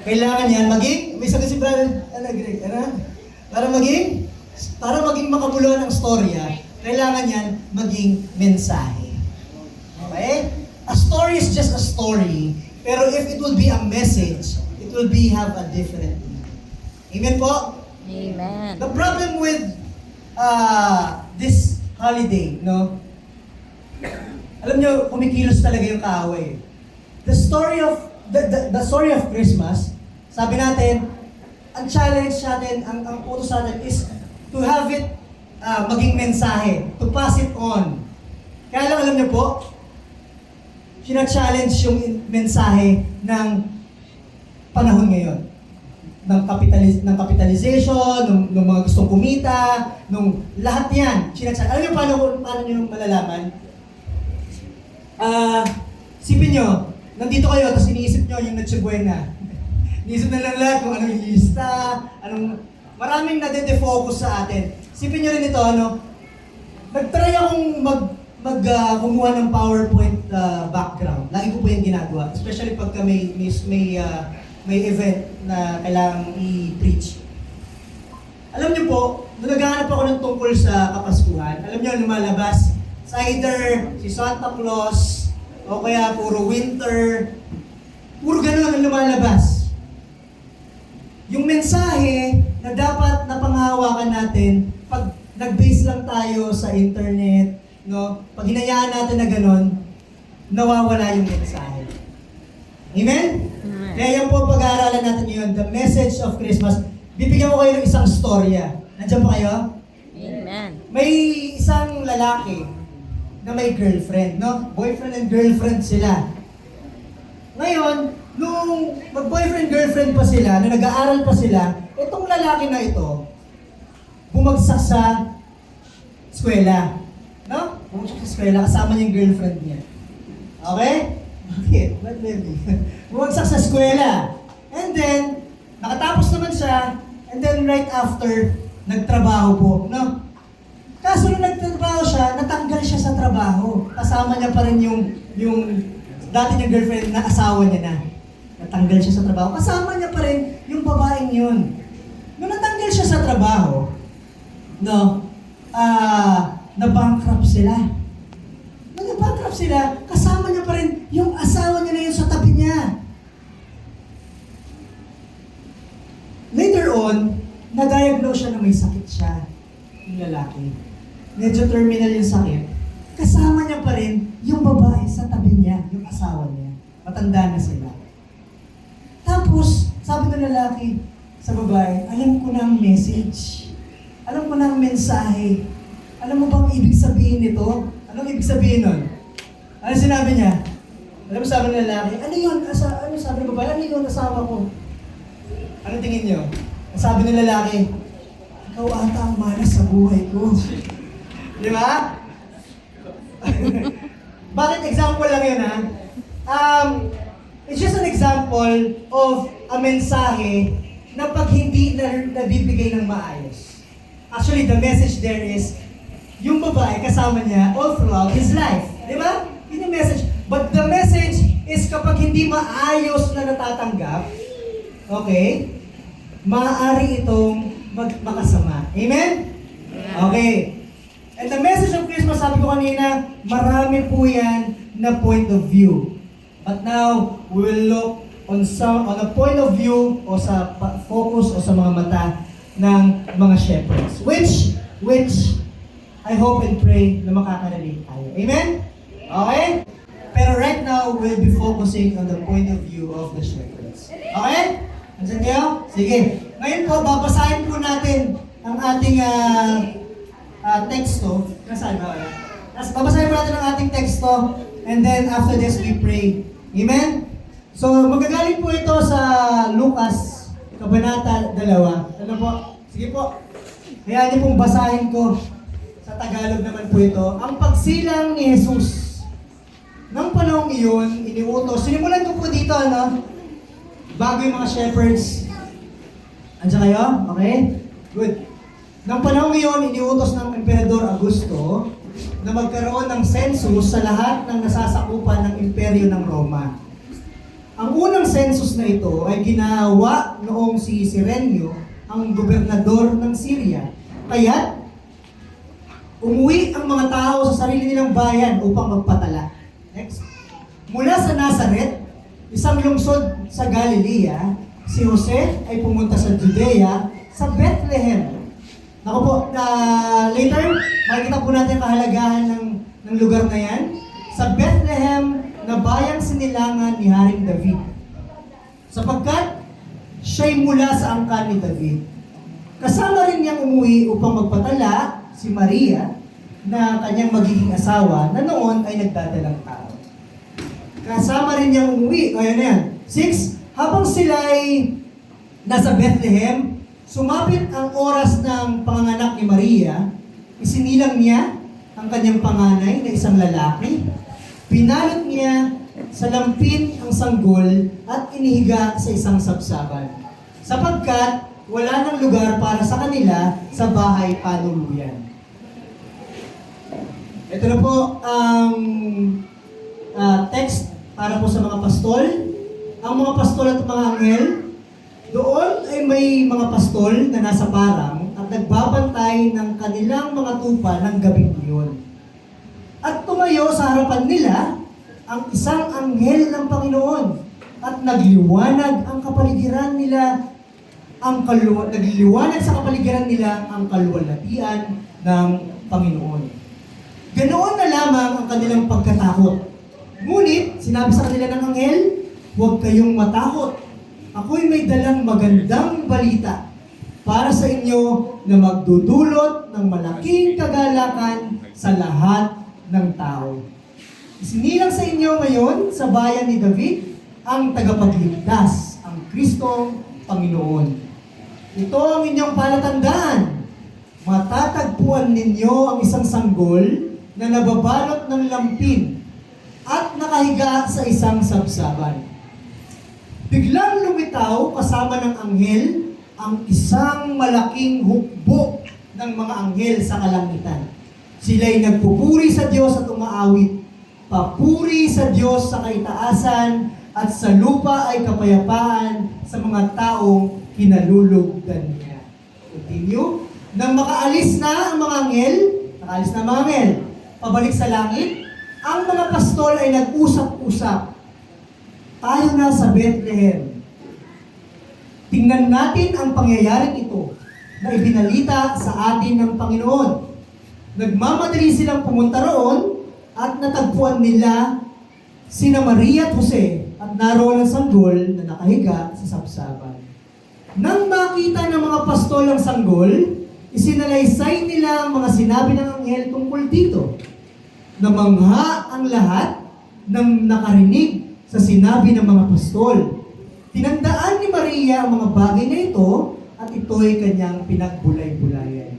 Kailangan yan maging, may sagot si Brother, Greg, para maging makabuluhan ang storya, kailangan yan maging mensahe. Okay? A story is just a story, pero if it will be a message, it will be have a different meaning. Amen po? Amen. The problem with this holiday, no? Alam nyo, kumikilos talaga yung kaaway. The story of Christmas, sabi natin, ang challenge natin, ang utos natin is to have it maging mensahe, to pass it on. Kaya lang alam niyo po, sina-challenge yung mensahe ng panahon ngayon. Ng capitalization, ng mga gustong kumita, ng lahat yan. Alam niyo paano niyo malalaman? Sipin nyo, nandito kayo, tapos iniisip nyo yung Noche Buena. Iniisip na lang lahat kung anong ilista, maraming nadede-focus sa atin. Sipin nyo rin ito, nag-try akong kumuha ng PowerPoint background. Lagi ko po yung ginagawa, especially pagka may event na kailangang i-preach. Alam niyo po, nung naghahanap ako ng tungkol sa Kapaskuhan, alam niyo, lumalabas sa either si Santa Claus, o kaya puro winter, puro ganun ang lumalabas. Yung mensahe na dapat napanghahawakan natin, pag nag-base lang tayo sa internet, no? Pag hinayaan natin na ganun, nawawala yung mensahe. Amen? Kaya yan po pag-aaralan natin ngayon, the message of Christmas. Bibigyan ko kayo ng isang storya. Nandiyan pa kayo? Amen. May isang lalaki na may girlfriend, no? Boyfriend and girlfriend sila. Ngayon, nung mag-boyfriend-girlfriend pa sila, nung nag-aaral pa sila, itong lalaki na ito, bumagsak sa eskwela. No? Bumagsak sa eskwela, kasama niya yung girlfriend niya. Okay? Bakit? Ba't baby? Bumagsak sa eskwela. And then, nakatapos naman siya, and then right after, nagtrabaho po, no? Kaso nung nagtrabaho siya, natanggal siya sa trabaho. Kasama niya pa rin yung dati niyang girlfriend na asawa niya na. Natanggal siya sa trabaho. Kasama niya pa rin yung babaeng yun. Nung natanggal siya sa trabaho, na-bankrupt sila. Nung na-bankrupt sila, kasama niya pa rin yung asawa niya na yun sa tabi niya. Later on, na-diagnose siya na may sakit siya, yung lalaki. Medyo terminal yung sakit. Kasama niya pa rin yung babae sa tabi niya, yung asawa niya. Matanda na sila. Tapos, sabi ng lalaki sa babae, alam ko na ang message. Alam ko na ang mensahe. Alam mo bang ibig sabihin nito? Anong ibig sabihin nun? Ano sinabi niya? Alam mo sabi ng lalaki, ano yun? Ano sabi ng babae? Ano yun? Asawa ko. Ano tingin niyo? Sabi ng lalaki, ikaw ata ang malas sa buhay ko. Di ba? Bakit example lang yun, ha? It's just an example of a mensahe na pag hindi nabibigay ng maayos. Actually, the message there is, yung babae kasama niya all throughout his life. Di ba? Yun yung message. But the message is kapag hindi maayos na natatanggap, okay, maaari itong makasama. Amen? Okay. And the message of Christmas, sabi ko kanina, marami po yan na point of view. But now, we will look on a point of view o sa focus o sa mga mata ng mga shepherds. Which I hope and pray na makakarelate tayo. Amen? Okay? Pero right now, we'll be focusing on the point of view of the shepherds. Okay? Andiyan kayo? Sige. Ngayon po, babasahin po natin ang ating teksto. Nasaan ba? Babasahin po natin ang ating teksto, and then after this, we pray. Amen? So, magagaling po ito sa Lucas, Kabanata 2. Ano po? Sige po. Kaya niyo pong basahin ko. Sa Tagalog naman po ito. Ang pagsilang ni Jesus. Nang panahong iyon, iniutos. Sinimulan ko po dito, bago yung mga shepherds. Andiyan kayo? Okay? Good. Nang panahong iyon, iniutos ng Emperador Augusto na magkaroon ng census sa lahat ng nasasakupan ng imperyo ng Roma. Ang unang census na ito ay ginawa noong si Cirenio, ang gobernador ng Syria. Kaya, umuwi ang mga tao sa sarili nilang bayan upang magpatala. Next. Mula sa Nazareth, isang lungsod sa Galilea, si Jose ay pumunta sa Judea, sa Bethlehem. Naku po, later, makikita po natin ang kahalagahan ng lugar na yan. Sa Bethlehem, na bayang sinilangan ni Haring David. Sapagkat siya'y mula sa angkan ni David. Kasama rin niyang umuwi upang magpatala si Maria na kanyang magiging asawa na noon ay nagdadalang tao. Kasama rin niyang umuwi. Ayan na yan. 6. Habang sila'y nasa Bethlehem, sumapit ang oras ng panganganak ni Maria, isinilang niya ang kanyang panganay na isang lalaki. Pinalot niya sa lampin ang sanggol at inihiga sa isang sabsaban, sapagkat wala nang lugar para sa kanila sa bahay panuluyan. Ito na po ang text para po sa mga pastol. Ang mga pastol at mga anghel, doon ay may mga pastol na nasa parang at nagbabantay ng kanilang mga tupa ng gabing iyon. At tumayo sa harapan nila ang isang anghel ng Panginoon at nagliwanag ang kapaligiran nila nagliliwanag sa kapaligiran nila ang kaluwalhatian ng Panginoon. Ganoon na lamang ang kanilang pagkatakot. Ngunit, sinabi sa kanila ng anghel, huwag kayong matakot. Ako'y may dalang magandang balita para sa inyo na magdudulot ng malaking kagalakan sa lahat ng tao. Isinilang sa inyo ngayon sa bayan ni David ang tagapagligtas, ang Kristong Panginoon. Ito ang inyong palatandaan. Matatagpuan ninyo ang isang sanggol na nababalot ng lampin at nakahiga sa isang sabsaban. Biglang lumitaw kasama ng anghel ang isang malaking hukbo ng mga anghel sa kalangitan. Sila'y nagpupuri sa Diyos at umaawit. Papuri sa Diyos sa kaitaasan at sa lupa ay kapayapaan sa mga taong kinalulugdan niya. Continue. Nang makaalis na ang mga anghel, pabalik sa langit, ang mga pastol ay nag-usap-usap. Tayo na sa Bethlehem. Tingnan natin ang pangyayaring ito na ibinalita sa atin ng Panginoon. Nagmamadali silang pumunta roon at natagpuan nila sina Maria at Jose at naroon ang sanggol na nakahiga sa sabsaban. Nang makita ng mga pastol ang sanggol, isinalaysay nila ang mga sinabi ng anghel tungkol dito. Namangha ang lahat ng nakarinig sa sinabi ng mga pastol. Tinandaan ni Maria ang mga bagay na ito at ito'y kanyang pinagbulay-bulayan.